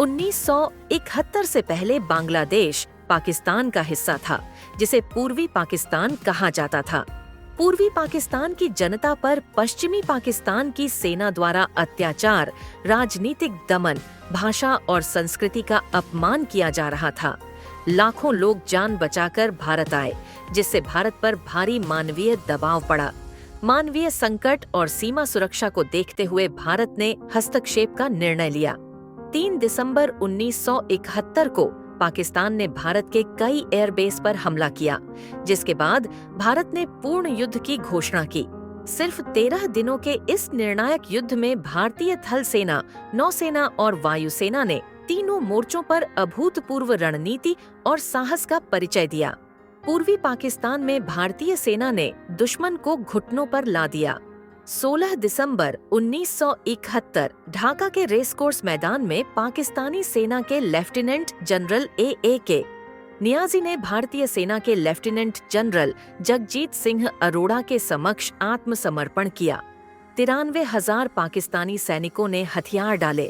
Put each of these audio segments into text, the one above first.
1971 से पहले बांग्लादेश पाकिस्तान का हिस्सा था, जिसे पूर्वी पाकिस्तान कहा जाता था। पूर्वी पाकिस्तान की जनता पर पश्चिमी पाकिस्तान की सेना द्वारा अत्याचार, राजनीतिक दमन, भाषा और संस्कृति का अपमान किया जा रहा था। लाखों लोग जान बचाकर भारत आए, जिससे भारत पर भारी मानवीय दबाव पड़ा। मानवीय संकट और सीमा सुरक्षा को देखते हुए भारत ने हस्तक्षेप का निर्णय लिया। 3 दिसंबर 1971 को पाकिस्तान ने भारत के कई एयरबेस पर हमला किया, जिसके बाद भारत ने पूर्ण युद्ध की घोषणा की। सिर्फ 13 दिनों के इस निर्णायक युद्ध में भारतीय थल सेना, नौसेना और वायुसेना ने तीनों मोर्चों पर अभूतपूर्व रणनीति और साहस का परिचय दिया। पूर्वी पाकिस्तान में भारतीय सेना ने दुश्मन को घुटनों पर ला दिया। 16 दिसंबर 1971 ढाका के रेसकोर्स मैदान में पाकिस्तानी सेना के लेफ्टिनेंट जनरल A.A.K. नियाजी ने भारतीय सेना के लेफ्टिनेंट जनरल जगजीत सिंह अरोड़ा के समक्ष आत्मसमर्पण किया। 93,000 पाकिस्तानी सैनिकों ने हथियार डाले।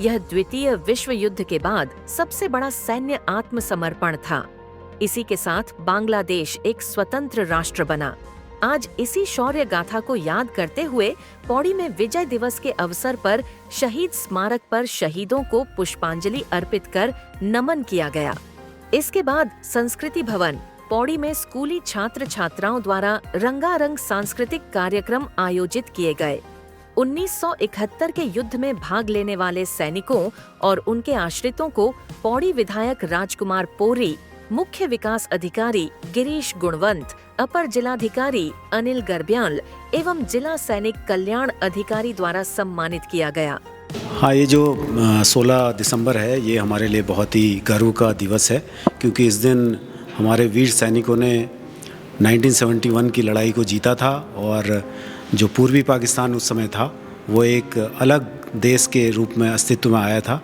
यह द्वितीय विश्व युद्ध के बाद सबसे बड़ा सैन्य आत्मसमर्पण था। इसी के साथ बांग्लादेश एक स्वतंत्र राष्ट्र बना। आज इसी शौर्य गाथा को याद करते हुए पौड़ी में विजय दिवस के अवसर पर शहीद स्मारक पर शहीदों को पुष्पांजलि अर्पित कर नमन किया गया। इसके बाद संस्कृति भवन पौड़ी में स्कूली छात्र छात्राओं द्वारा रंगारंग सांस्कृतिक कार्यक्रम आयोजित किए गए। 1971 के युद्ध में भाग लेने वाले सैनिकों और उनके आश्रितों को पौड़ी विधायक राजकुमार पोरी, मुख्य विकास अधिकारी गिरीश गुणवंत, अपर जिलाधिकारी अनिल गर्ब्याल एवं जिला सैनिक कल्याण अधिकारी द्वारा सम्मानित किया गया। हाँ, ये जो 16 दिसंबर है, ये हमारे लिए बहुत ही गर्व का दिवस है, क्योंकि इस दिन हमारे वीर सैनिकों ने 1971 की लड़ाई को जीता था और जो पूर्वी पाकिस्तान उस समय था वो एक अलग देश के रूप में अस्तित्व में आया था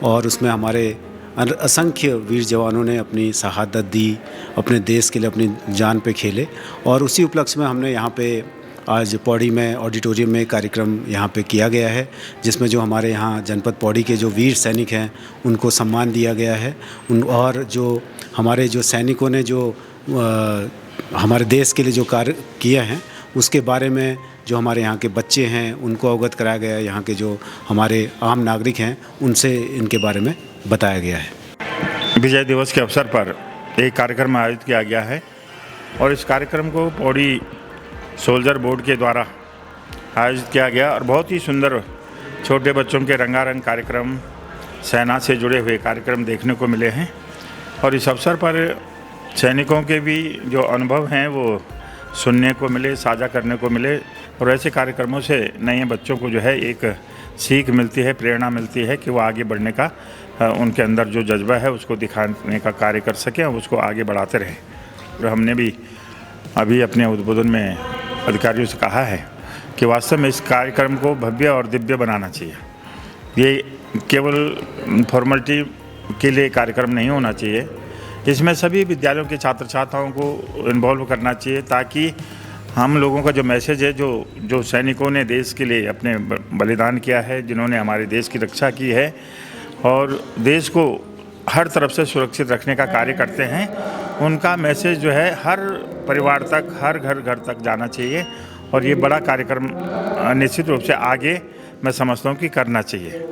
और उसमें हमारे असंख्य वीर जवानों ने अपनी शहादत दी, अपने देश के लिए अपनी जान पे खेले। और उसी उपलक्ष्य में हमने यहाँ पे आज पौड़ी में ऑडिटोरियम में कार्यक्रम यहाँ पे किया गया है, जिसमें जो हमारे यहाँ जनपद पौड़ी के जो वीर सैनिक हैं उनको सम्मान दिया गया है। और जो हमारे जो सैनिकों ने जो हमारे देश के लिए जो कार्य किया है उसके बारे में जो हमारे यहाँ के बच्चे हैं उनको अवगत कराया गया है। यहाँ के जो हमारे आम नागरिक हैं उनसे इनके बारे में बताया गया है। विजय दिवस के अवसर पर एक कार्यक्रम आयोजित किया गया है और इस कार्यक्रम को पौड़ी सोल्जर बोर्ड के द्वारा आयोजित किया गया और बहुत ही सुंदर छोटे बच्चों के रंगारंग कार्यक्रम, सेना से जुड़े हुए कार्यक्रम देखने को मिले हैं। और इस अवसर पर सैनिकों के भी जो अनुभव हैं वो सुनने को मिले, साझा करने को मिले और ऐसे कार्यक्रमों से नए बच्चों को जो है एक सीख मिलती है, प्रेरणा मिलती है कि वो आगे बढ़ने का उनके अंदर जो जज्बा है उसको दिखाने का कार्य कर सकें और उसको आगे बढ़ाते रहें। और हमने भी अभी अपने उद्बोधन में अधिकारियों से कहा है कि वास्तव में इस कार्यक्रम को भव्य और दिव्य बनाना चाहिए। ये केवल फॉर्मेलिटी के लिए कार्यक्रम नहीं होना चाहिए, इसमें सभी विद्यालयों के छात्र छात्राओं को इन्वॉल्व करना चाहिए ताकि हम लोगों का जो मैसेज है, जो सैनिकों ने देश के लिए अपने बलिदान किया है, जिन्होंने हमारे देश की रक्षा की है और देश को हर तरफ से सुरक्षित रखने का कार्य करते हैं, उनका मैसेज जो है हर परिवार तक, हर घर तक जाना चाहिए। और ये बड़ा कार्यक्रम निश्चित रूप से आगे मैं समझता हूँ कि करना चाहिए।